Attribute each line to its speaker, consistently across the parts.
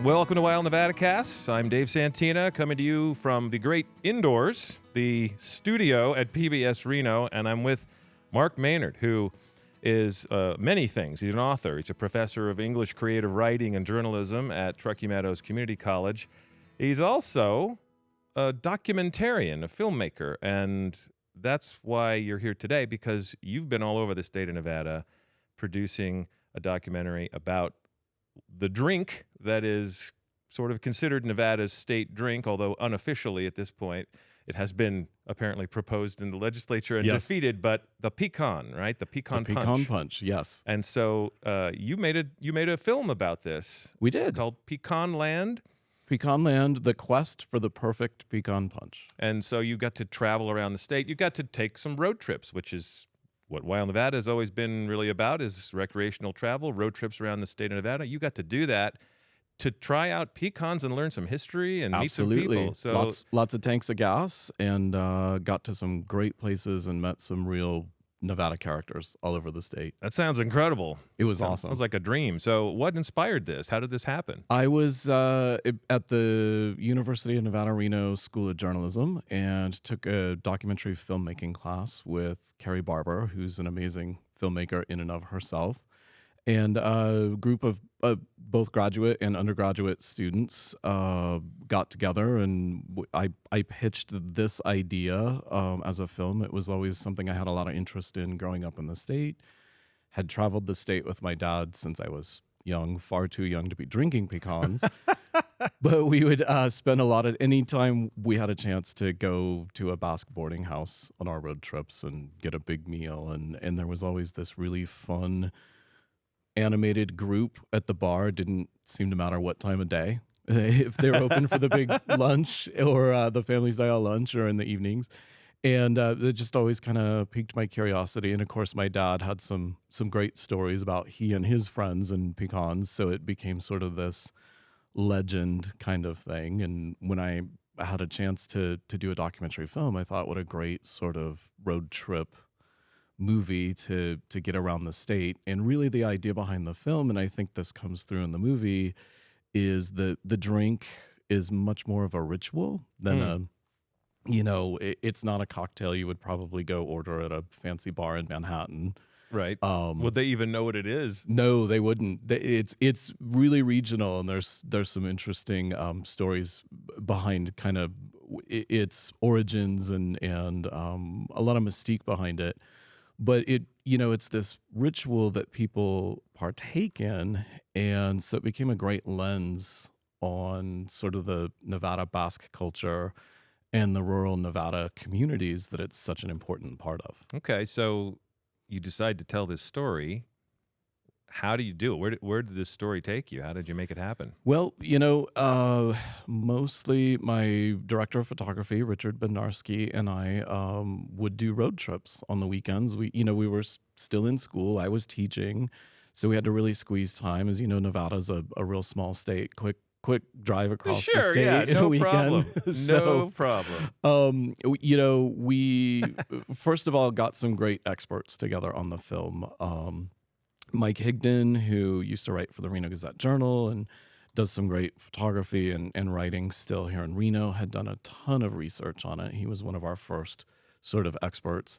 Speaker 1: Welcome to Wild Nevadacast. I'm Dave Santina, coming to you from the great indoors, the studio at PBS Reno, and I'm with Mark Maynard, who is many things. He's an author. He's a professor of English creative writing and journalism at Truckee Meadows Community College. He's also a documentarian, a filmmaker, and that's why you're here today, because you've been all over the state of Nevada producing a documentary about the drink that is sort of considered Nevada's state drink, although unofficially at this point it has been apparently proposed in the legislature and defeated, but the pecan, right? The Picon Punch.
Speaker 2: Picon Punch, yes.
Speaker 1: And so you made a film about this.
Speaker 2: We did.
Speaker 1: Called Piconland.
Speaker 2: Piconland, the quest for the perfect pecan punch.
Speaker 1: And so you got to travel around the state. You got to take some road trips, which is what Wild Nevada has always been really about, is recreational travel, road trips around the state of Nevada. You got to do that to try out pecans and learn some history and meet some people. So
Speaker 2: lots of tanks of gas, and got to some great places and met some real Nevada characters all over the state.
Speaker 1: That sounds incredible.
Speaker 2: It was awesome.
Speaker 1: Sounds like a dream. So what inspired this? How did this happen?
Speaker 2: I was at the University of Nevada, Reno School of Journalism, and took a documentary filmmaking class with Carrie Barber, who's an amazing filmmaker in and of herself. And a group of both graduate and undergraduate students got together, and I pitched this idea as a film. It was always something I had a lot of interest in growing up in the state. Had traveled the state with my dad since I was young, far too young to be drinking pecans. But we would spend a lot of, anytime we had a chance to go to a Basque boarding house on our road trips and get a big meal. And there was always this really fun animated group at the bar. Didn't seem to matter what time of day, if they were open for the big lunch or the family style lunch or in the evenings. And it just always kind of piqued my curiosity. And of course, my dad had some great stories about he and his friends and pecans. So it became sort of this legend kind of thing. And when I had a chance to do a documentary film, I thought, what a great sort of road trip movie to get around the state. And really the idea behind the film, and I think this comes through in the movie, is that the drink is much more of a ritual than it's not a cocktail you would probably go order at a fancy bar in Manhattan.
Speaker 1: Right. Would they even know what it is?
Speaker 2: No, they wouldn't. It's really regional, and there's some interesting stories behind kind of its origins and a lot of mystique behind it. But it's this ritual that people partake in, and so it became a great lens on sort of the Nevada Basque culture and the rural Nevada communities that it's such an important part of.
Speaker 1: Okay, so you decide to tell this story. How do you do it? Where did this story take you? How did you make it happen?
Speaker 2: Well, mostly my director of photography, Richard Benarski, and I would do road trips on the weekends. We were still in school. I was teaching, so we had to really squeeze time. As you know, Nevada's a real small state. Quick drive across the state in a weekend.
Speaker 1: No problem.
Speaker 2: We first of all got some great experts together on the film. Mike Higdon, who used to write for the Reno Gazette-Journal and does some great photography and writing still here in Reno, had done a ton of research on it. He was one of our first sort of experts.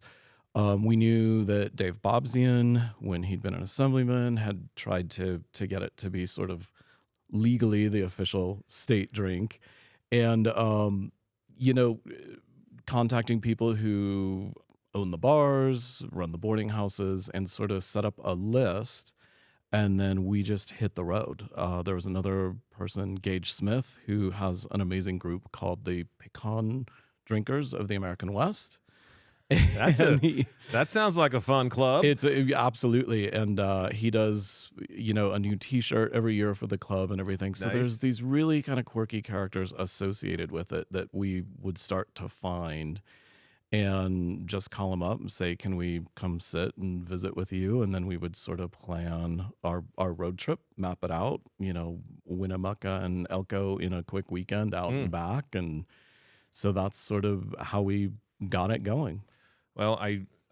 Speaker 2: We knew that Dave Bobzian, when he'd been an assemblyman, had tried to get it to be sort of legally the official state drink. And, contacting people who own the bars, run the boarding houses, and sort of set up a list. And then we just hit the road. There was another person, Gage Smith, who has an amazing group called the Pecan Drinkers of the American West.
Speaker 1: That sounds like a fun club.
Speaker 2: It's absolutely, and he does a new T-shirt every year for the club and everything. So there's these really kind of quirky characters associated with it that we would start to find, and just call them up and say, "Can we come sit and visit with you?" And then we would sort of plan our road trip, map it out. Winnemucca and Elko in a quick weekend out and back, and so that's sort of how we got it going.
Speaker 1: Well,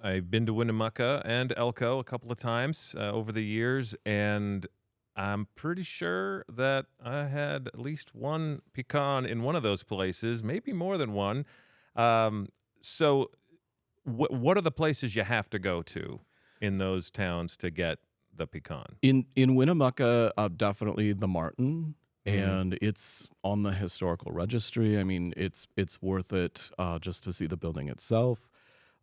Speaker 1: I've been to Winnemucca and Elko a couple of times over the years, and I'm pretty sure that I had at least one pecan in one of those places, maybe more than one. So, what are the places you have to go to in those towns to get the pecan?
Speaker 2: In Winnemucca, definitely the Martin,
Speaker 1: Mhm.
Speaker 2: and it's on the historical registry. I mean, it's worth it just to see the building itself.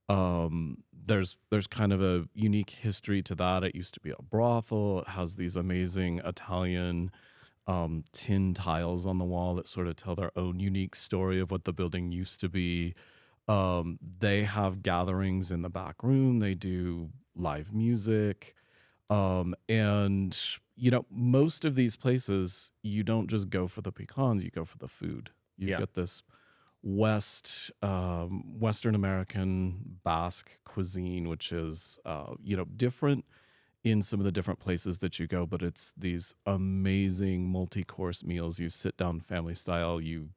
Speaker 2: There's kind of a unique history to that. It used to be a brothel. It has these amazing Italian tin tiles on the wall that sort of tell their own unique story of what the building used to be. They have gatherings in the back room. They do live music. And most of these places, you don't just go for the pecans, you go for the food. You
Speaker 1: Yeah.
Speaker 2: get this Western American Basque cuisine, which is, different in some of the different places that you go, but it's these amazing multi-course meals. You sit down family style, you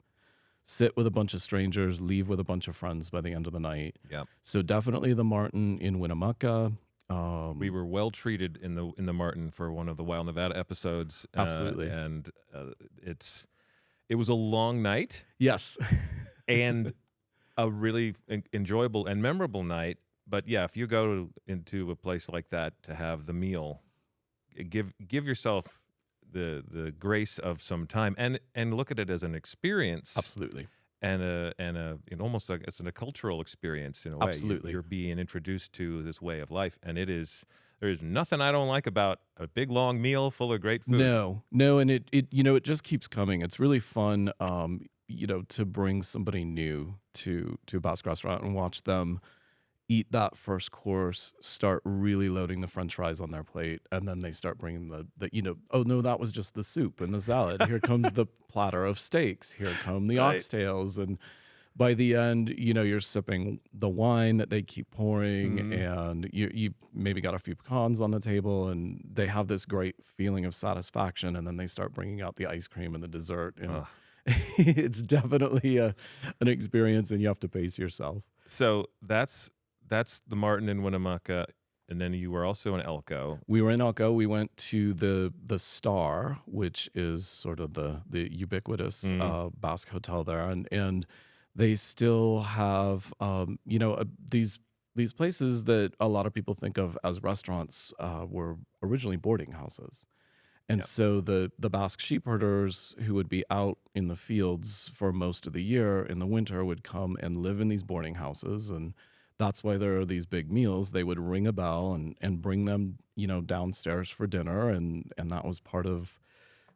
Speaker 2: sit with a bunch of strangers, leave with a bunch of friends by the end of the night.
Speaker 1: Yep.
Speaker 2: So definitely the Martin in Winnemucca.
Speaker 1: We were well treated in the Martin for one of the Wild Nevada episodes.
Speaker 2: Absolutely.
Speaker 1: And it was a long night
Speaker 2: Yes.
Speaker 1: and a really enjoyable and memorable night. But yeah, if you go into a place like that to have the meal, give yourself the grace of some time and look at it as an experience.
Speaker 2: Absolutely.
Speaker 1: And almost like it's a cultural experience in a way.
Speaker 2: Absolutely.
Speaker 1: You're being introduced to this way of life, and there's nothing I don't like about a big long meal full of great food.
Speaker 2: No, and it just keeps coming. It's really fun, to bring somebody new to a Basque restaurant and watch them eat that first course, start really loading the French fries on their plate, and then they start bringing oh no, that was just the soup and the salad. Here comes the platter of steaks. Here come the
Speaker 1: Right.
Speaker 2: oxtails, and by the end, you're sipping the wine that they keep pouring, and you maybe got a few pecans on the table, and they have this great feeling of satisfaction, and then they start bringing out the ice cream and the dessert, and it's definitely an experience, and you have to pace yourself.
Speaker 1: So that's the Martin in Winnemucca, and then you were also in Elko.
Speaker 2: We were in Elko. We went to the Star, which is sort of the ubiquitous Basque hotel there, and they still have these places that a lot of people think of as restaurants were originally boarding houses. And
Speaker 1: Yep.
Speaker 2: so the Basque sheep herders who would be out in the fields for most of the year in the winter would come and live in these boarding houses, and that's why there are these big meals. They would ring a bell and bring them, downstairs for dinner, and that was part of,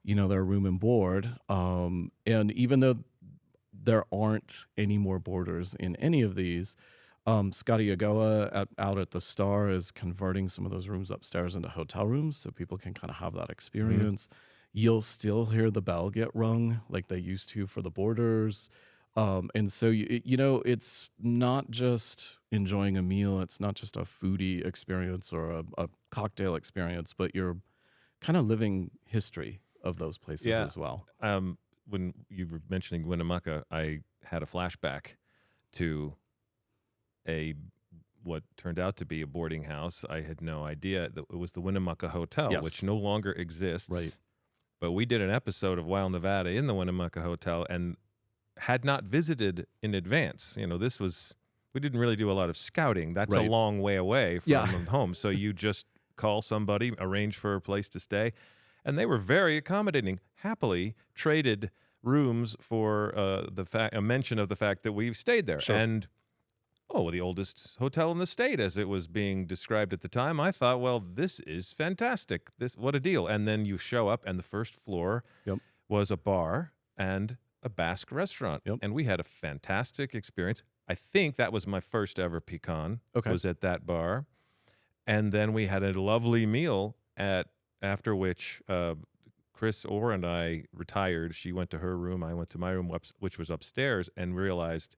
Speaker 2: their room and board. And even though there aren't any more boarders in any of these, Scotty Yagoa out at the Star is converting some of those rooms upstairs into hotel rooms so people can kind of have that experience. You'll still hear the bell get rung like they used to for the boarders. And so, it's not just enjoying a meal. It's not just a foodie experience or a cocktail experience, but you're kind of living history of those places as well.
Speaker 1: When you were mentioning Winnemucca, I had a flashback to what turned out to be a boarding house. I had no idea that it was the Winnemucca Hotel,
Speaker 2: Yes.
Speaker 1: which no longer exists.
Speaker 2: Right.
Speaker 1: But we did an episode of Wild Nevada in the Winnemucca Hotel and had not visited in advance. We didn't really do a lot of scouting. That's
Speaker 2: Right.
Speaker 1: a long way away from
Speaker 2: Yeah.
Speaker 1: home. So you just call somebody, arrange for a place to stay. And they were very accommodating, happily traded rooms for a mention of the fact that we've stayed there.
Speaker 2: Sure.
Speaker 1: And, the oldest hotel in the state, as it was being described at the time. I thought, well, this is fantastic. What a deal. And then you show up, and the first floor
Speaker 2: Yep.
Speaker 1: was a bar and a Basque restaurant.
Speaker 2: Yep.
Speaker 1: And we had a fantastic experience. I think that was my first ever pecan,
Speaker 2: Okay.
Speaker 1: was at that bar. And then we had a lovely meal after which Chris Orr and I retired. She went to her room. I went to my room, which was upstairs, and realized,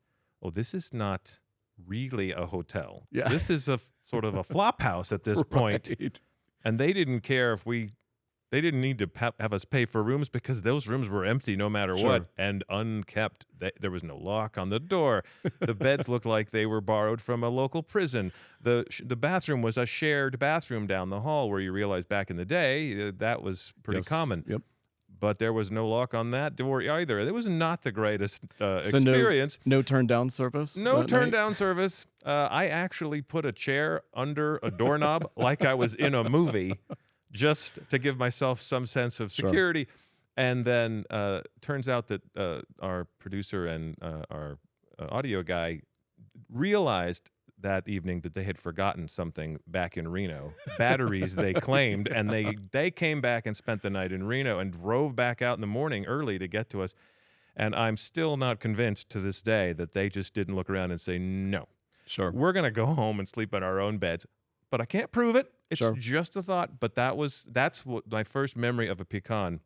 Speaker 1: this is not really a hotel.
Speaker 2: Yeah.
Speaker 1: This is a sort of a flop house at this point.
Speaker 2: Right.
Speaker 1: And they didn't care if we They didn't need to have us pay for rooms because those rooms were empty no matter what and unkept. There was no lock on the door. The beds looked like they were borrowed from a local prison. The bathroom was a shared bathroom down the hall, where you realize back in the day that was pretty common.
Speaker 2: Yep.
Speaker 1: But there was no lock on that door either. It was not the greatest experience.
Speaker 2: No turn down service?
Speaker 1: No turn down service. I actually put a chair under a doorknob like I was in a movie, just to give myself some sense of security. Sure. And then turns out that our producer and our audio guy realized that evening that they had forgotten something back in Reno. Batteries, they claimed, and they came back and spent the night in Reno and drove back out in the morning early to get to us. And I'm still not convinced to this day that they just didn't look around and say, no, we're going to go home and sleep in our own beds. But I can't prove it. It's just a thought. But that's what my first memory of a Picon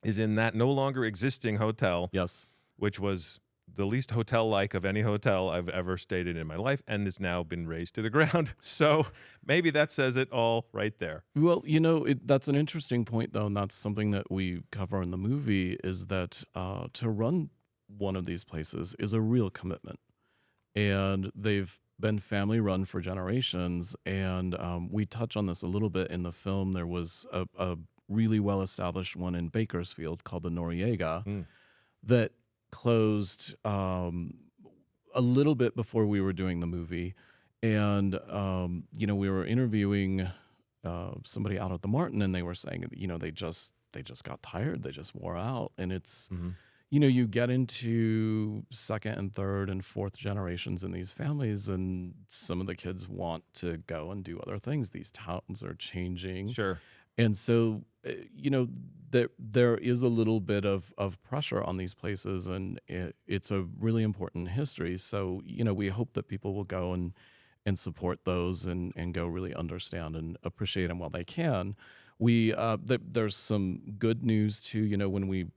Speaker 1: is, in that no longer existing hotel.
Speaker 2: Yes.
Speaker 1: Which was the least hotel-like of any hotel I've ever stayed in my life, and has now been razed to the ground. So maybe that says it all right there.
Speaker 2: Well, that's an interesting point, though, and that's something that we cover in the movie, is that to run one of these places is a real commitment. And they've been family-run for generations, and we touch on this a little bit in the film. There was a really well-established one in Bakersfield called the Noriega that closed a little bit before we were doing the movie. And, we were interviewing somebody out at the Martin, and they were saying, they just got tired. They just wore out. And it's, you get into second and third and fourth generations in these families, and some of the kids want to go and do other things. These towns are changing.
Speaker 1: Sure.
Speaker 2: And so, there is a little bit of pressure on these places, and it's a really important history. So, we hope that people will go and support those and go really understand and appreciate them while they can. There's some good news too. When we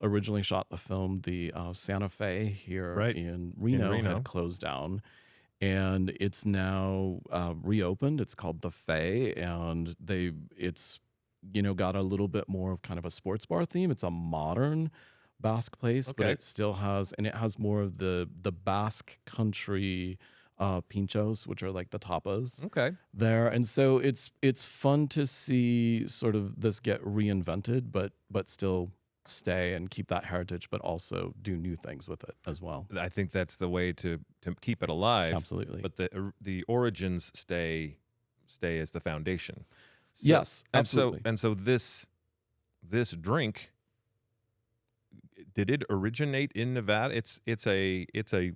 Speaker 2: originally shot the film, the Santa Fe here in Reno had closed down, and it's now reopened. It's called the Fe, and it's got a little bit more of kind of a sports bar theme. It's a modern Basque place, but it still has more of the Basque country pinchos, which are like the tapas there. And so it's fun to see sort of this get reinvented, but still stay and keep that heritage, but also do new things with it as well.
Speaker 1: I think that's the way to keep it alive.
Speaker 2: Absolutely.
Speaker 1: But the origins stay as the foundation. So,
Speaker 2: yes, absolutely.
Speaker 1: And so this drink, did it originate in Nevada? It's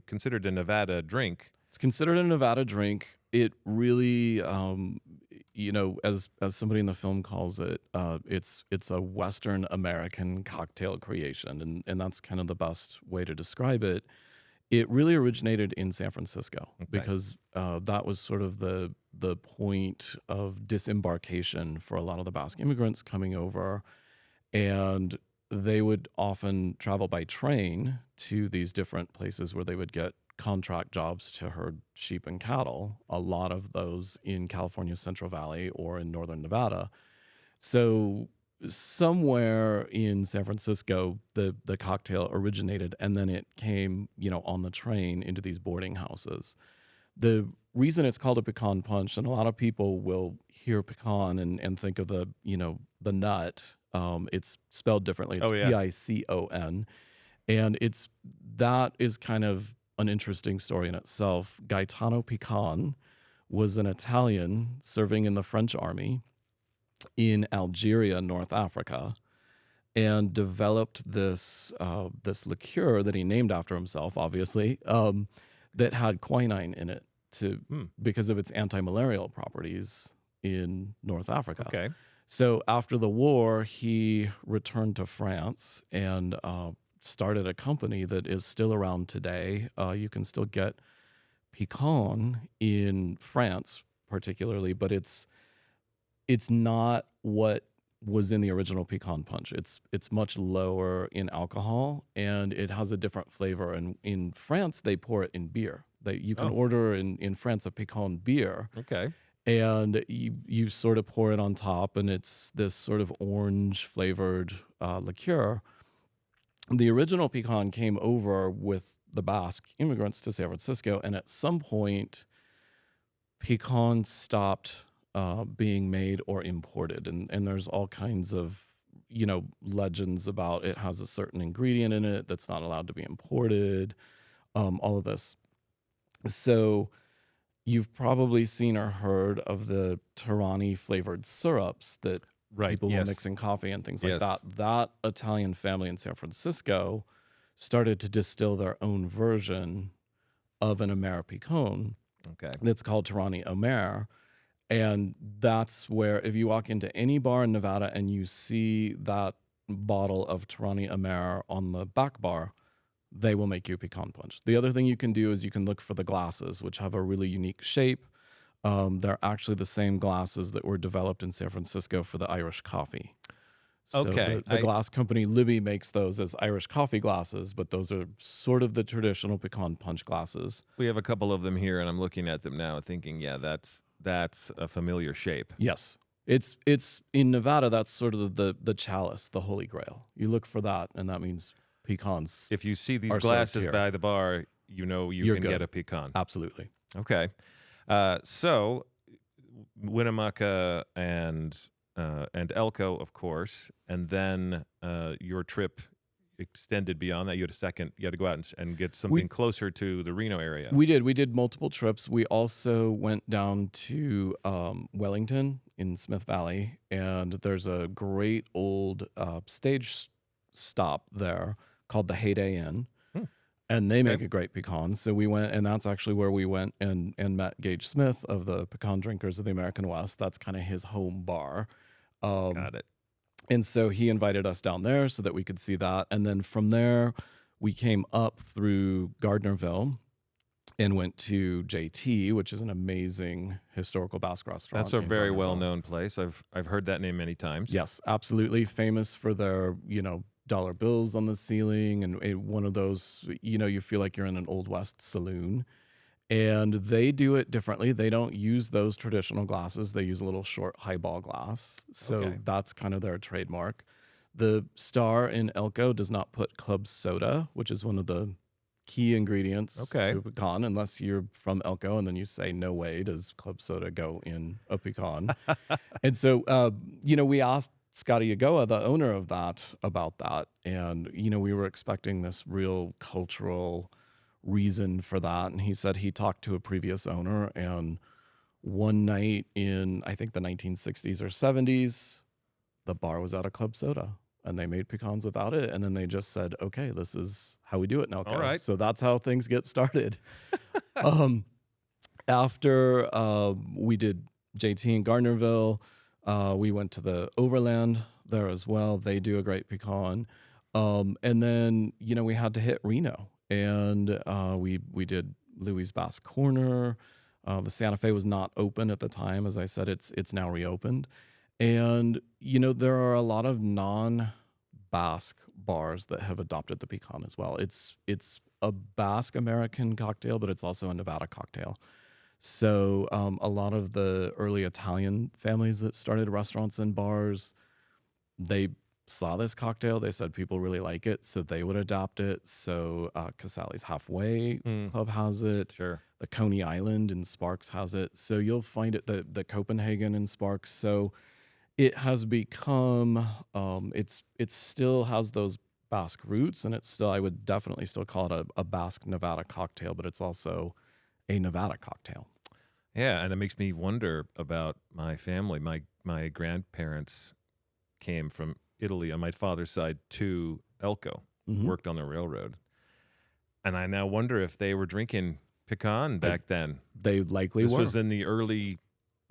Speaker 1: considered a Nevada drink.
Speaker 2: It's considered a Nevada drink. It really, as somebody in the film calls it, it's a Western American cocktail creation, and that's kind of the best way to describe it. It really originated in San Francisco because that was sort of the point of disembarkation for a lot of the Basque immigrants coming over, and they would often travel by train to these different places where they would get contract jobs to herd sheep and cattle, a lot of those in California's Central Valley or in northern Nevada. So somewhere in San Francisco, the cocktail originated, and then it came, on the train into these boarding houses. The reason it's called a pecan punch, and a lot of people will hear pecan and think of the nut. It's spelled differently. It's Picon, and that is kind of an interesting story in itself. Gaetano Picon was an Italian serving in the French army in Algeria, North Africa, and developed this liqueur that he named after himself, obviously, that had quinine in it because of its anti-malarial properties in North Africa.
Speaker 1: Okay.
Speaker 2: So after the war, he returned to France and started a company that is still around today. You can still get Picon in France, particularly, but it's not what was in the original Picon Punch. It's much lower in alcohol, and it has a different flavor. And in France, they pour it in beer. You can order in France a Picon beer.
Speaker 1: Okay.
Speaker 2: and you sort of pour it on top, and it's this sort of orange flavored liqueur. The original pecan came over with the Basque immigrants to San Francisco, and at some point, pecan stopped being made or imported, and there's all kinds of legends about it has a certain ingredient in it that's not allowed to be imported, all of this. So you've probably seen or heard of the Torani flavored syrups that people will mix in coffee and things like that. That Italian family in San Francisco started to distill their own version of an Amer Picon.
Speaker 1: Okay.
Speaker 2: That's called Torani Amer. And that's where, if you walk into any bar in Nevada and you see that bottle of Torani Amer on the back bar, they will make you Picon Punch. The other thing you can do is you can look for the glasses, which have a really unique shape. They're actually the same glasses that were developed in San Francisco for the Irish coffee. So
Speaker 1: Okay.
Speaker 2: the glass company Libby makes those as Irish coffee glasses, but those are sort of the traditional Picon Punch glasses.
Speaker 1: We have a couple of them here, and I'm looking at them now thinking, that's a familiar shape.
Speaker 2: Yes. It's in Nevada, that's sort of the chalice, the Holy Grail. You look for that, and that means pecans.
Speaker 1: If you see these
Speaker 2: are
Speaker 1: glasses
Speaker 2: served here.
Speaker 1: by the bar, you can
Speaker 2: good.
Speaker 1: get a pecan.
Speaker 2: Absolutely.
Speaker 1: Okay. So Winnemucca and Elko, of course, and then your trip extended beyond that. You had to go out and get something closer to the Reno area.
Speaker 2: We did multiple trips. We also went down to Wellington in Smith Valley, and there's a great old stage stop there called the Heyday Inn. And they make a great pecan. So we went, and that's actually where we went and met Gage Smith of the Pecan Drinkers of the American West. That's kind of his home bar.
Speaker 1: Got it.
Speaker 2: And so he invited us down there so that we could see that. And then from there, we came up through Gardnerville and went to JT, which is an amazing historical Basque restaurant.
Speaker 1: That's a very well-known place. I've heard that name many times.
Speaker 2: Yes, absolutely. Famous for their, dollar bills on the ceiling, and one of those, you feel like you're in an Old West saloon. And they do it differently. They don't use those traditional glasses. They use a little short highball glass. So that's kind of their trademark. The star in Elko does not put club soda, which is one of the key ingredients to a pecan, unless you're from Elko and then you say, no way does club soda go in a pecan. And so, we asked Scotty Yagoa, the owner of that, about that. And, we were expecting this real cultural reason for that. And he said he talked to a previous owner, and one night in, I think, the 1960s or 70s, the bar was out of club soda and they made pecans without it. And then they just said, okay, this is how we do it now.
Speaker 1: All right.
Speaker 2: So that's how things get started. After we did JT in Gardnerville, we went to the Overland there as well. They do a great pecan. And then, we had to hit Reno, and we did Louis Basque Corner. The Santa Fe was not open at the time. As I said, it's now reopened. And, there are a lot of non-Basque bars that have adopted the pecan as well. It's a Basque American cocktail, but it's also a Nevada cocktail. So a lot of the early Italian families that started restaurants and bars, they saw this cocktail. They said people really like it, so they would adopt it. So Casale's Halfway Club has it.
Speaker 1: Sure.
Speaker 2: The Coney Island in Sparks has it. So you'll find it, the Copenhagen in Sparks. So it has become, it still has those Basque roots, and it's still, I would definitely still call it a Basque Nevada cocktail, but it's also a Nevada cocktail.
Speaker 1: Yeah, and it makes me wonder about my family. My grandparents came from Italy on my father's side to Elko, worked on the railroad. And I now wonder if they were drinking pecan back then.
Speaker 2: They likely were.
Speaker 1: This was in the early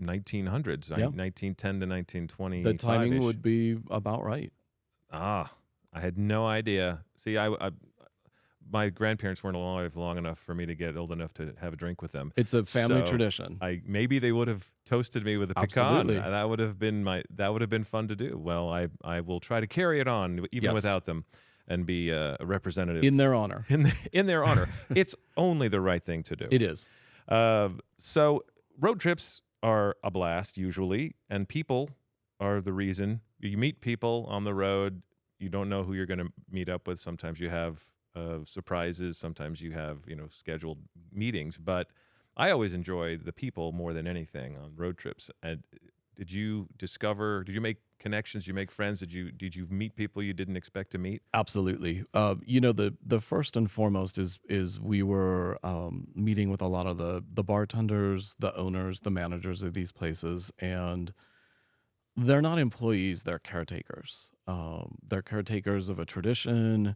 Speaker 1: 1900s, 1910 to 1920.
Speaker 2: The timing would be about right.
Speaker 1: I had no idea. See, my grandparents weren't alive long enough for me to get old enough to have a drink with them.
Speaker 2: It's a family tradition.
Speaker 1: Maybe they would have toasted me with a
Speaker 2: Absolutely.
Speaker 1: pecan. That would have been fun to do. Well, I will try to carry it on even without them, and be a representative
Speaker 2: in their honor.
Speaker 1: In their honor, it's only the right thing to do.
Speaker 2: It is.
Speaker 1: So road trips are a blast usually, and people are the reason. You meet people on the road. You don't know who you're going to meet up with. Sometimes you have surprises. Sometimes you have, scheduled meetings. But I always enjoy the people more than anything on road trips. And did you make connections? Did you make friends? Did you meet people you didn't expect to meet?
Speaker 2: Absolutely. The first and foremost is we were meeting with a lot of the bartenders, the owners, the managers of these places, and they're not employees; they're caretakers. They're caretakers of a tradition.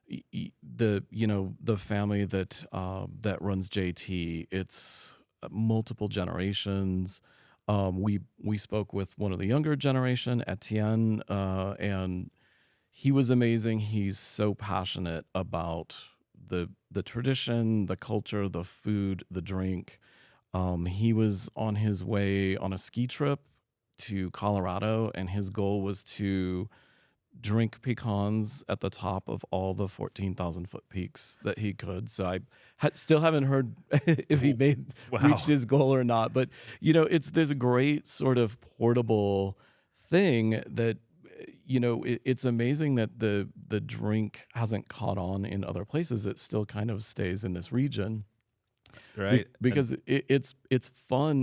Speaker 2: The family that runs JT, it's multiple generations. We spoke with one of the younger generation, Etienne, and he was amazing. He's so passionate about the tradition, the culture, the food, the drink. He was on his way on a ski trip to Colorado, and his goal was to drink pecans at the top of all the 14,000-foot peaks that he could. So I still haven't heard if he reached his goal or not. But, it's this great sort of portable thing that, it's amazing that the drink hasn't caught on in other places. It still kind of stays in this region.
Speaker 1: Right.
Speaker 2: Because it's fun.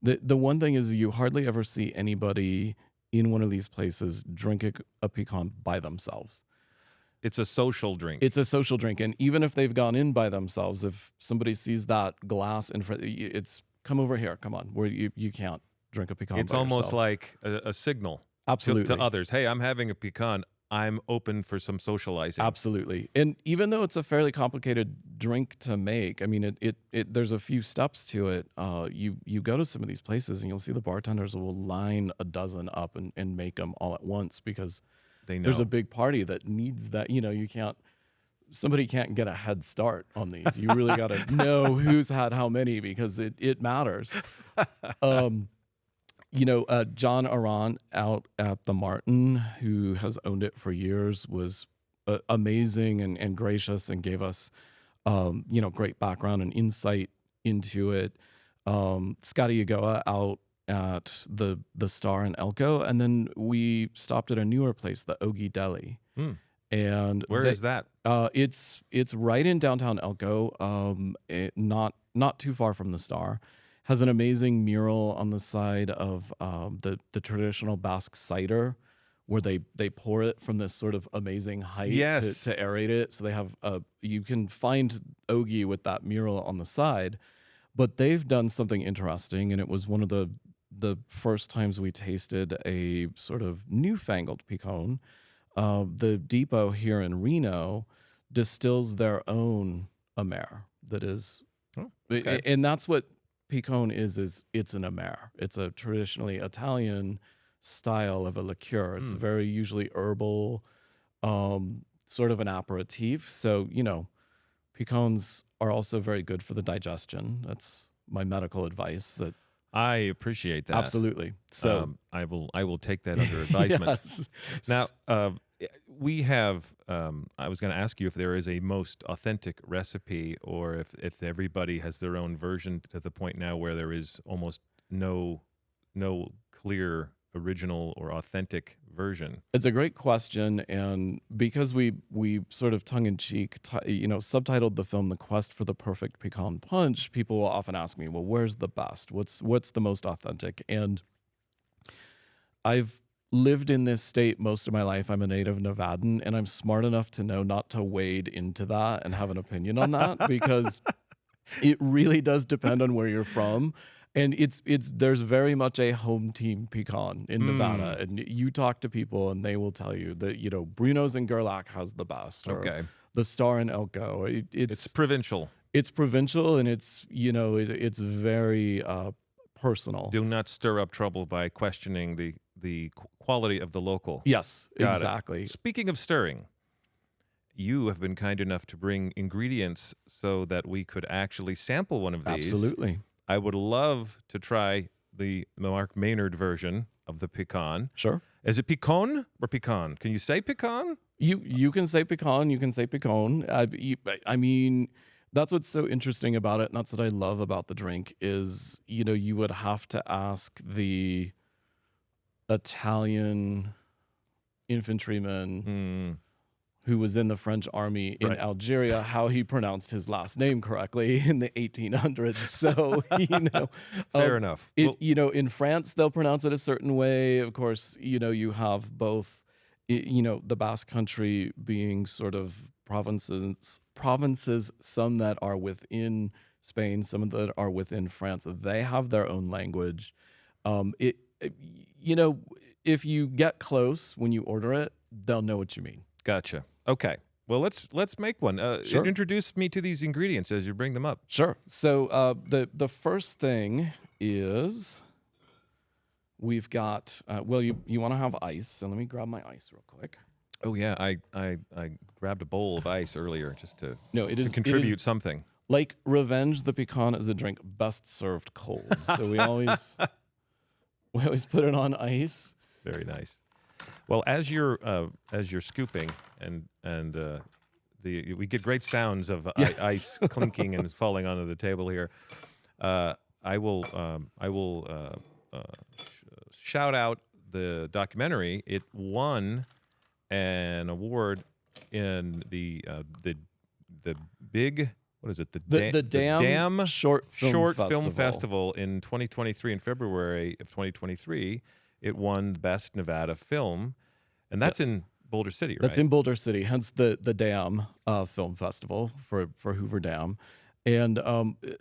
Speaker 2: The one thing is you hardly ever see anybody in one of these places drink a pecan by themselves.
Speaker 1: It's a social drink.
Speaker 2: It's a social drink. And even if they've gone in by themselves, if somebody sees that glass in front, it's come over here, come on, where you can't drink a pecan by yourself.
Speaker 1: It's almost like a signal.
Speaker 2: Absolutely.
Speaker 1: To others. Hey, I'm having a pecan. I'm open for some socializing.
Speaker 2: Absolutely. And even though it's a fairly complicated drink to make, I mean, there's a few steps to it. You go to some of these places and you'll see the bartenders will line a dozen up and make them all at once because
Speaker 1: they know
Speaker 2: there's a big party that needs that. Somebody can't get a head start on these. You really got to know who's had how many because it matters. John Aran out at the Martin, who has owned it for years, was amazing and gracious and gave us, great background and insight into it. Scotty Yagoa out at the Star in Elko, and then we stopped at a newer place, the Ogie Deli. And
Speaker 1: where is that?
Speaker 2: It's right in downtown Elko, not too far from the Star. Has an amazing mural on the side of the traditional Basque cider, where they pour it from this sort of amazing height to aerate it. So they have you can find Ogie with that mural on the side, but they've done something interesting, and it was one of the first times we tasted a sort of newfangled pecan. The depot here in Reno distills their own amer that is, and that's what Picon is it's an amer. It's a traditionally Italian style of a liqueur. It's very usually herbal, sort of an aperitif. So, pecans are also very good for the digestion. That's my medical advice. That
Speaker 1: I appreciate that.
Speaker 2: Absolutely. So
Speaker 1: I will take that under advisement.
Speaker 2: Yes.
Speaker 1: Now, we have, I was going to ask you if there is a most authentic recipe or if everybody has their own version to the point now where there is almost no clear original or authentic version.
Speaker 2: It's a great question, and because we sort of tongue-in-cheek, subtitled the film "The Quest for the Perfect Picon Punch," people will often ask me, "Well, where's the best? What's the most authentic?" And I've lived in this state most of my life. I'm a native Nevadan, and I'm smart enough to know not to wade into that and have an opinion on that because it really does depend on where you're from. And there's very much a home team pecan in Nevada, and you talk to people and they will tell you that Bruno's in Gerlach has the best, or the Star in Elko. It's
Speaker 1: provincial.
Speaker 2: It's provincial, and it's it's very personal.
Speaker 1: Do not stir up trouble by questioning the quality of the local.
Speaker 2: Yes,
Speaker 1: Got
Speaker 2: exactly.
Speaker 1: It. Speaking of stirring, you have been kind enough to bring ingredients so that we could actually sample one of these.
Speaker 2: Absolutely.
Speaker 1: I would love to try the Mark Maynard version of the pecan.
Speaker 2: Sure.
Speaker 1: Is it picon or pecan? Can you say pecan?
Speaker 2: You can say pecan. You can say pecan. I mean, That's what's so interesting about it, and that's what I love about the drink is, you would have to ask the Italian infantryman who was in the French army in
Speaker 1: Right.
Speaker 2: Algeria how he pronounced his last name correctly in the 1800s. So,
Speaker 1: Fair enough.
Speaker 2: in France, they'll pronounce it a certain way. Of course, you have both, the Basque Country being sort of provinces, some that are within Spain, some that are within France. They have their own language. If you get close when you order it, they'll know what you mean.
Speaker 1: Gotcha. Okay. Well, let's make one.
Speaker 2: Sure.
Speaker 1: Introduce me to these ingredients as you bring them up.
Speaker 2: Sure. So the first thing is we've got you want to have ice. So let me grab my ice real quick.
Speaker 1: Oh yeah, I grabbed a bowl of ice earlier just to
Speaker 2: it is
Speaker 1: contribute something.
Speaker 2: Like Revenge, the pecan is a drink best served cold. So we always put it on ice.
Speaker 1: Very nice. Well, as you're scooping and we get great sounds of ice clinking and falling onto the table here. I will shout out the documentary. It won an award in the big, what is it?
Speaker 2: The Dam Short Film
Speaker 1: Festival in 2023, in February of 2023. It won Best Nevada Film, and that's in Boulder City, right?
Speaker 2: That's in Boulder City, hence the Dam Film Festival for Hoover Dam. And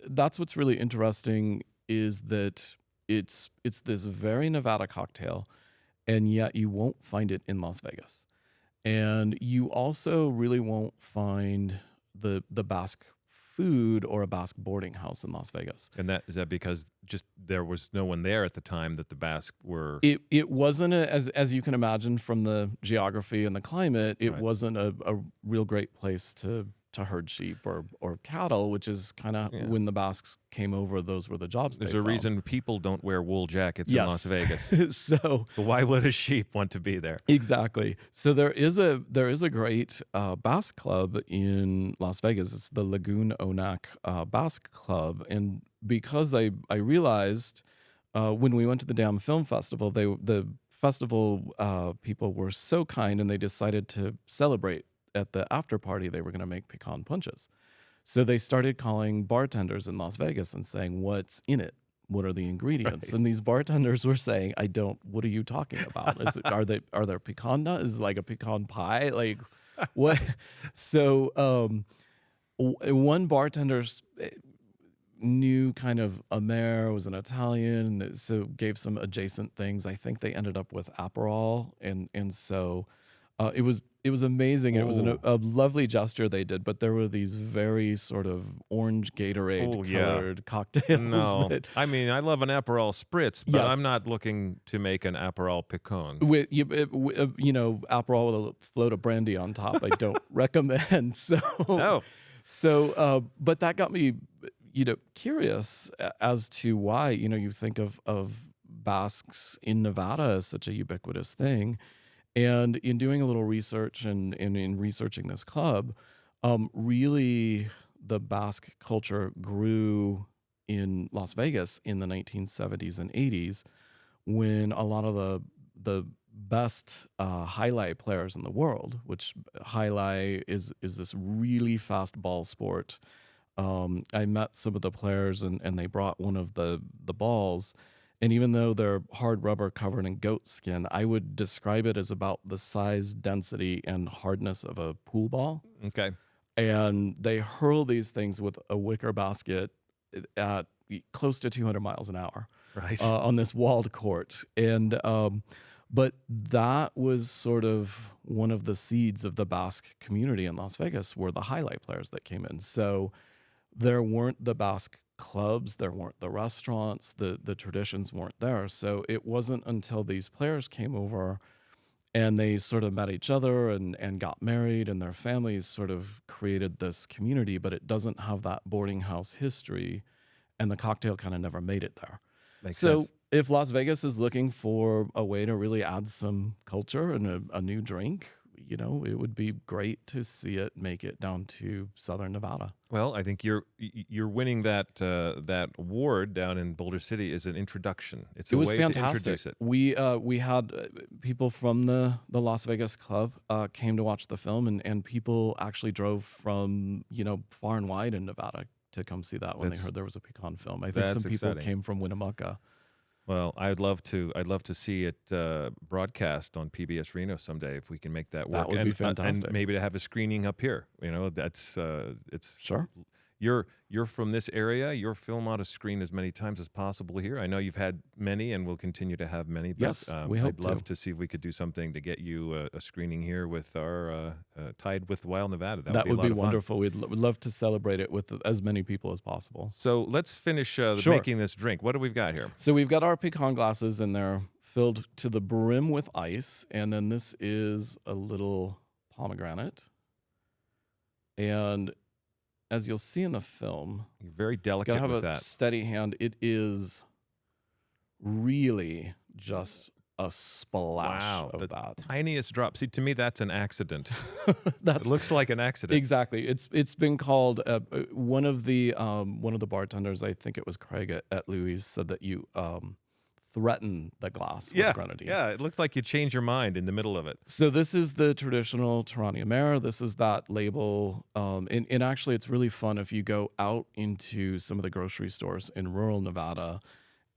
Speaker 2: that's what's really interesting is that it's this very Nevada cocktail, and yet you won't find it in Las Vegas. And you also really won't find the Basque food or a Basque boarding house in Las Vegas.
Speaker 1: And is that because just there was no one there at the time that the Basque were?
Speaker 2: It wasn't as you can imagine from the geography and the climate. It
Speaker 1: Right.
Speaker 2: wasn't a real great place to herd sheep or cattle, which is kind of when the Basques came over. Those were the jobs.
Speaker 1: There's
Speaker 2: they
Speaker 1: a
Speaker 2: found.
Speaker 1: reason people don't wear wool jackets in Las Vegas.
Speaker 2: So
Speaker 1: why would a sheep want to be there?
Speaker 2: Exactly. So there is a great Basque club in Las Vegas. It's the Lagoon Onak Basque Club, and because I realized when we went to the Dam Film Festival, the festival people were so kind, and they decided to celebrate. At the after party, they were going to make pecan punches. So they started calling bartenders in Las Vegas and saying, "What's in it? What are the ingredients?"
Speaker 1: Right.
Speaker 2: And these bartenders were saying, what are you talking about? Are there pecan nuts? Is it like a pecan pie? Like what? So one bartender knew kind of Amer, was an Italian, so gave some adjacent things. I think they ended up with Aperol, and so it was amazing. It was a lovely gesture they did, but there were these very sort of orange Gatorade colored cocktails.
Speaker 1: No, I mean, I love an Aperol spritz, but I'm not looking to make an Aperol Picon.
Speaker 2: With Aperol with a float of brandy on top, I don't recommend. So, but that got me, curious as to why, you think of Basques in Nevada as such a ubiquitous thing. And in doing a little research and in researching this club, really the Basque culture grew in Las Vegas in the 1970s and 80s when a lot of the best highlight players in the world, which highlight is this really fast ball sport. I met some of the players and they brought one of the balls. And even though they're hard rubber covered in goat skin, I would describe it as about the size, density, and hardness of a pool ball.
Speaker 1: Okay.
Speaker 2: And they hurl these things with a wicker basket at close to 200 miles an hour,
Speaker 1: right,
Speaker 2: on this walled court. And but that was sort of one of the seeds of the Basque community in Las Vegas were the highlight players that came in. So there weren't the Basque clubs, there weren't the restaurants, the traditions weren't there. So it wasn't until these players came over and they sort of met each other and got married, and their families sort of created this community, but it doesn't have that boarding house history, and the cocktail kind of never made it there.
Speaker 1: Makes
Speaker 2: so
Speaker 1: sense.
Speaker 2: If Las Vegas is looking for a way to really add some culture and a new drink, it would be great to see it make it down to Southern Nevada.
Speaker 1: Well, I think you're winning that award down in Boulder City is an introduction. It's a
Speaker 2: It was
Speaker 1: way
Speaker 2: fantastic.
Speaker 1: to introduce it.
Speaker 2: We had people from the Las Vegas club came to watch the film, and people actually drove from far and wide in Nevada to come see that when they heard there was a Picon film. I think some people
Speaker 1: exciting.
Speaker 2: came from Winnemucca.
Speaker 1: Well, I'd love to see it broadcast on PBS Reno someday if we can make that work.
Speaker 2: That would be fantastic.
Speaker 1: And maybe to have a screening up here. That's it's
Speaker 2: Sure.
Speaker 1: You're from this area. Your film ought to screen as many times as possible here. I know you've had many and will continue to have many. But,
Speaker 2: yes, we hope
Speaker 1: I'd love to see if we could do something to get you a screening here with our Tied with Wild Nevada. That would be
Speaker 2: wonderful. We'd love to celebrate it with as many people as possible.
Speaker 1: So let's finish
Speaker 2: Sure.
Speaker 1: making this drink. What do we got here?
Speaker 2: So we've got our pecan glasses in there filled to the brim with ice, and then this is a little pomegranate. And as you'll see in the film,
Speaker 1: You're very delicate
Speaker 2: gotta have
Speaker 1: with
Speaker 2: a
Speaker 1: that.
Speaker 2: steady hand. It is really just a splash of that.
Speaker 1: Tiniest drop. See, to me, that's an accident.
Speaker 2: That's
Speaker 1: It looks like an accident.
Speaker 2: exactly. It's been called one of the bartenders. I think it was Craig at Louis said that you threaten the glass with grenadine.
Speaker 1: Yeah, it looks like you change your mind in the middle of it.
Speaker 2: So this is the traditional Tarania Mare. This is that label. And actually, it's really fun if you go out into some of the grocery stores in rural Nevada.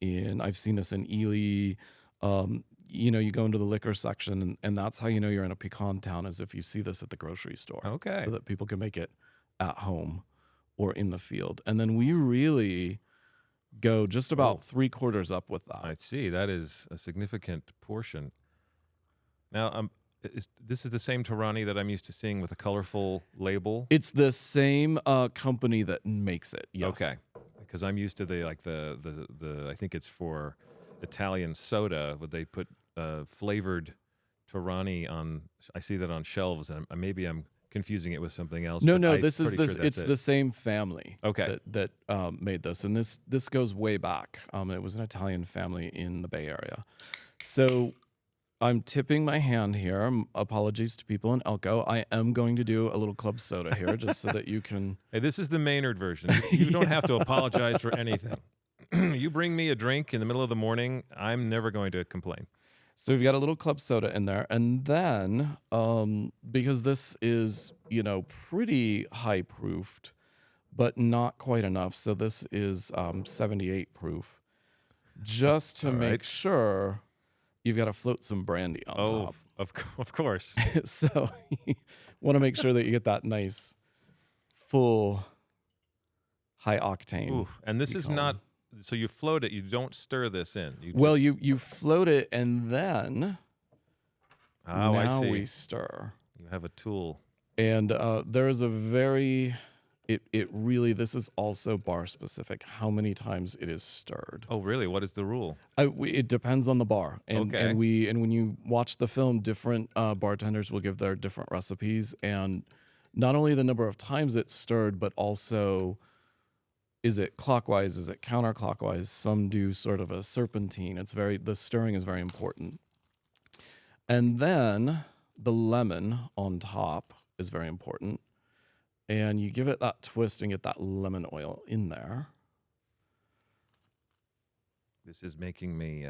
Speaker 2: I've seen this in Ely. You go into the liquor section, and that's how you know you're in a pecan town, is if you see this at the grocery store.
Speaker 1: Okay.
Speaker 2: So that people can make it at home or in the field. And then we really go just about 3/4 up with that.
Speaker 1: I see. That is a significant portion. Now, this is the same Tarani that I'm used to seeing with a colorful label.
Speaker 2: It's the same company that makes it. Yes.
Speaker 1: Okay, because I'm used to the I think it's for Italian soda, where they put flavored Tarani on. I see that on shelves, and maybe I'm confusing it with something else.
Speaker 2: No,
Speaker 1: but
Speaker 2: this is
Speaker 1: pretty
Speaker 2: this.
Speaker 1: sure that's
Speaker 2: It's
Speaker 1: it.
Speaker 2: the same family.
Speaker 1: Okay.
Speaker 2: That made this, and this goes way back. It was an Italian family in the Bay Area. So I'm tipping my hand here. Apologies to people in Elko. I am going to do a little club soda here, just so that you can.
Speaker 1: Hey, this is the Maynard version. You don't have to apologize for anything. You bring me a drink in the middle of the morning, I'm never going to complain.
Speaker 2: So we've got a little club soda in there, and then because this is pretty high proofed, but not quite enough. So this is 78 proof, just to make sure. You've got to float some brandy on top.
Speaker 1: Of course.
Speaker 2: So you want to make sure that you get that nice, full, high octane.
Speaker 1: Ooh, and this is
Speaker 2: pecan.
Speaker 1: not. So you float it. You don't stir this in.
Speaker 2: You float it, and then
Speaker 1: I
Speaker 2: now
Speaker 1: see.
Speaker 2: we stir.
Speaker 1: You have a tool.
Speaker 2: And there is a very, it really, this is also bar specific, how many times it is stirred.
Speaker 1: Oh, really? What is the rule?
Speaker 2: It depends on the bar. And,
Speaker 1: Okay.
Speaker 2: and when you watch the film, different bartenders will give their different recipes. And not only the number of times it's stirred, but also, is it clockwise? Is it counterclockwise? Some do sort of a serpentine. The stirring is very important. And then the lemon on top is very important. And you give it that twist and get that lemon oil in there.
Speaker 1: This is making me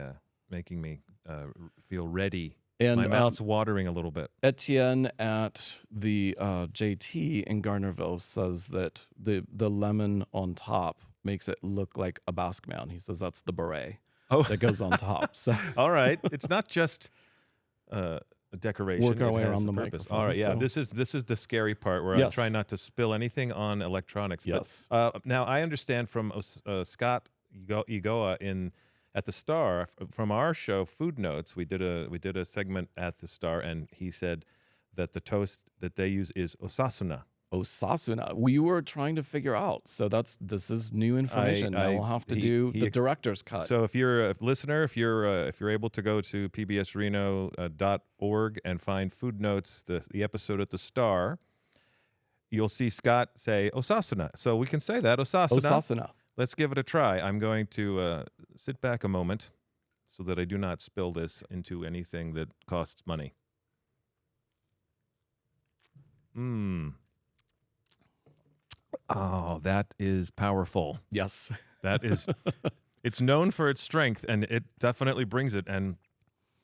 Speaker 1: feel ready.
Speaker 2: And
Speaker 1: my mouth's watering a little bit.
Speaker 2: Etienne at the JT in Gardnerville says that the lemon on top makes it look like a Basque man. He says that's the beret that goes on top. So
Speaker 1: all right, it's not just a decoration.
Speaker 2: Work our
Speaker 1: it
Speaker 2: way
Speaker 1: has
Speaker 2: around
Speaker 1: a
Speaker 2: the
Speaker 1: purpose.
Speaker 2: microphone,
Speaker 1: All right, yeah.
Speaker 2: so-
Speaker 1: This is the scary part where I
Speaker 2: Yes.
Speaker 1: try not to spill anything on electronics.
Speaker 2: Yes.
Speaker 1: But, now I understand from Scott Igoa at the Star from our show Food Notes. We did a segment at the Star, and he said that the toast that they use is osasuna.
Speaker 2: Osasuna. We were trying to figure out. So this is new information. Now we'll have to do the director's cut.
Speaker 1: So if you're a listener, if you're able to go to pbsreno.org and find Food Notes, the episode at the Star, you'll see Scott say osasuna. So we can say that osasuna.
Speaker 2: Osasuna.
Speaker 1: Let's give it a try. I'm going to sit back a moment so that I do not spill this into anything that costs money. Oh, that is powerful.
Speaker 2: Yes.
Speaker 1: That is, it's known for its strength, and it definitely brings it. And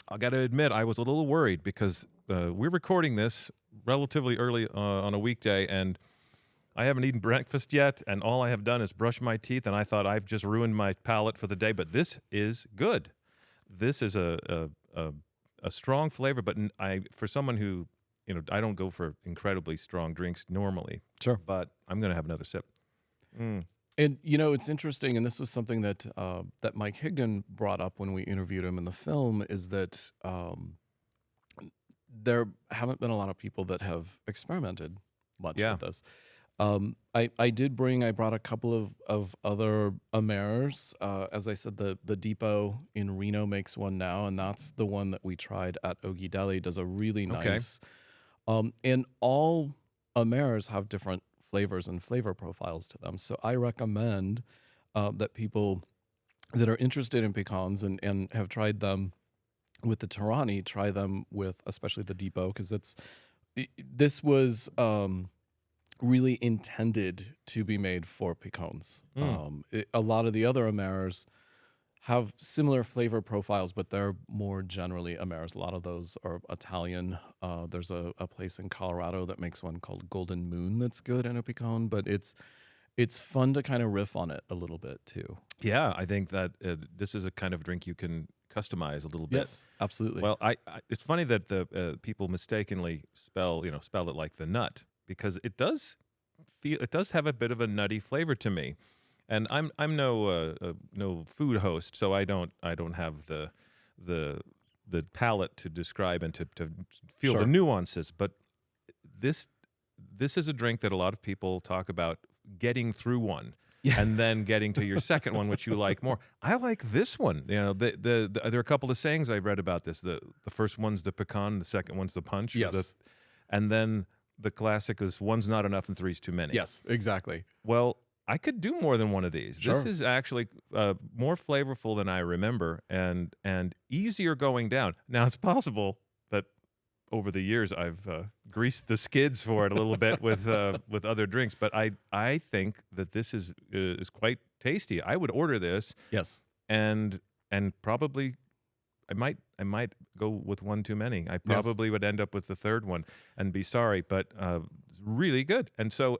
Speaker 1: I got to admit, I was a little worried because we're recording this relatively early on a weekday, and I haven't eaten breakfast yet, and all I have done is brush my teeth, and I thought I've just ruined my palate for the day. But this is good. This is a strong flavor, but for someone who, I don't go for incredibly strong drinks normally.
Speaker 2: Sure.
Speaker 1: But I'm going to have another sip.
Speaker 2: And it's interesting, and this was something that that Mike Higdon brought up when we interviewed him in the film, is that there haven't been a lot of people that have experimented much with this. I brought a couple of other Amers. As I said, the depot in Reno makes one now, and that's the one that we tried at Ogie Deli. Does a really nice. And all Amers have different flavors and flavor profiles to them. So I recommend that people that are interested in pecans and have tried them with the Torani, try them with especially the Depot, because this was really intended to be made for pecans. A lot of the other Amers have similar flavor profiles, but they're more generally Amers. A lot of those are Italian. There's a place in Colorado that makes one called Golden Moon that's good in a pecan, but it's fun to kind of riff on it a little bit too.
Speaker 1: Yeah, I think that this is a kind of drink you can customize a little bit.
Speaker 2: Yes, absolutely.
Speaker 1: Well, it's funny that the people mistakenly spell it like the nut, because it does have a bit of a nutty flavor to me. And I'm no food host, so I don't have the palate to describe and to feel the nuances. But this is a drink that a lot of people talk about getting through one, and then getting to your second one, which you like more. I like this one. There are a couple of sayings I read about this. The first one's the pecan, the second one's the punch.
Speaker 2: Yes,
Speaker 1: and then the classic is one's not enough and three's too many.
Speaker 2: Yes, exactly.
Speaker 1: Well, I could do more than one of these.
Speaker 2: Sure.
Speaker 1: This is actually more flavorful than I remember, and easier going down. Now, it's possible that over the years I've greased the skids for it a little bit with other drinks, but I think that this is quite tasty. I would order this.
Speaker 2: Yes,
Speaker 1: and probably I might go with one too many. I probably would end up with the third one and be sorry, but it's really good. And so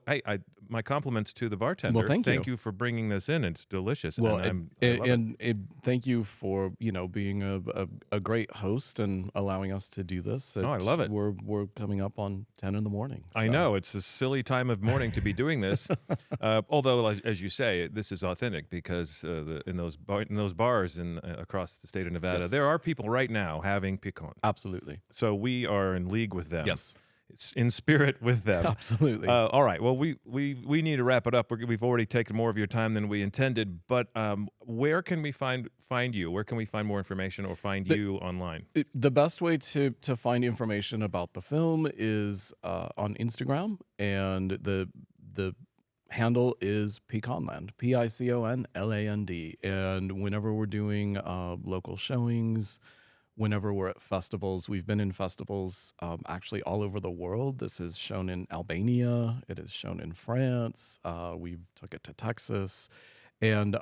Speaker 1: my compliments to the bartender.
Speaker 2: Well, thank
Speaker 1: you for bringing this in. It's delicious.
Speaker 2: Well,
Speaker 1: and
Speaker 2: thank you for being a great host and allowing us to do this.
Speaker 1: I love it.
Speaker 2: We're coming up on 10 in the morning. So.
Speaker 1: I know it's a silly time of morning to be doing this. Although, as you say, this is authentic because in those bars across the state of Nevada, there are people right now having pecan.
Speaker 2: Absolutely.
Speaker 1: So we are in league with them.
Speaker 2: Yes.
Speaker 1: It's in spirit with them.
Speaker 2: Absolutely.
Speaker 1: All right. Well, we need to wrap it up. We've already taken more of your time than we intended. But where can we find you? Where can we find more information or find you online?
Speaker 2: The best way to find information about the film is on Instagram, and the handle is Piconland, Piconland. And whenever we're doing local showings, whenever we're at festivals, we've been in festivals actually all over the world. This is shown in Albania. It is shown in France. We took it to Texas. And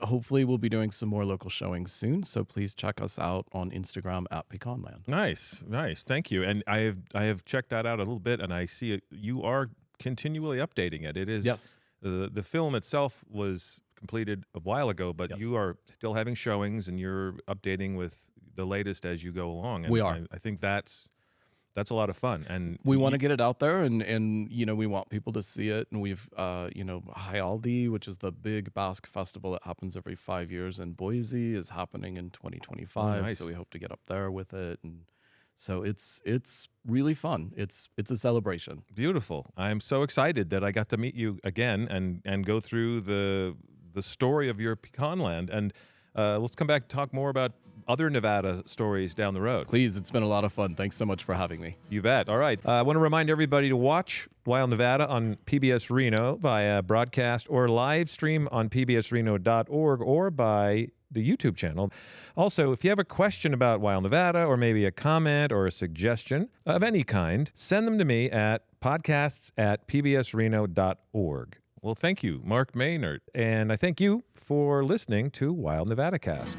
Speaker 2: hopefully we'll be doing some more local showings soon. So please check us out on Instagram at Piconland.
Speaker 1: Nice. Thank you. And I have checked that out a little bit, and I see it. You are continually updating it. It is.
Speaker 2: Yes.
Speaker 1: The film itself was completed a while ago, but you are still having showings, and you're updating with the latest as you go along. And
Speaker 2: we are.
Speaker 1: I think that's a lot of fun, and
Speaker 2: we want to get it out there, and we want people to see it. And we've Hialdi, which is the big Basque festival that happens every 5 years in Boise, is happening in 2025.
Speaker 1: Nice.
Speaker 2: So we hope to get up there with it, and so it's really fun. It's a celebration.
Speaker 1: Beautiful. I'm so excited that I got to meet you again and go through the story of your Piconland. And let's come back and talk more about other Nevada stories down the road.
Speaker 2: Please, it's been a lot of fun. Thanks so much for having me.
Speaker 1: You bet. All right. I want to remind everybody to watch Wild Nevada on PBS Reno via broadcast or live stream on pbsreno.org or by the YouTube channel. Also, if you have a question about Wild Nevada or maybe a comment or a suggestion of any kind, send them to me at podcasts@pbsreno.org. Well, thank you, Mark Maynard. And I thank you for listening to Wild Nevadacast.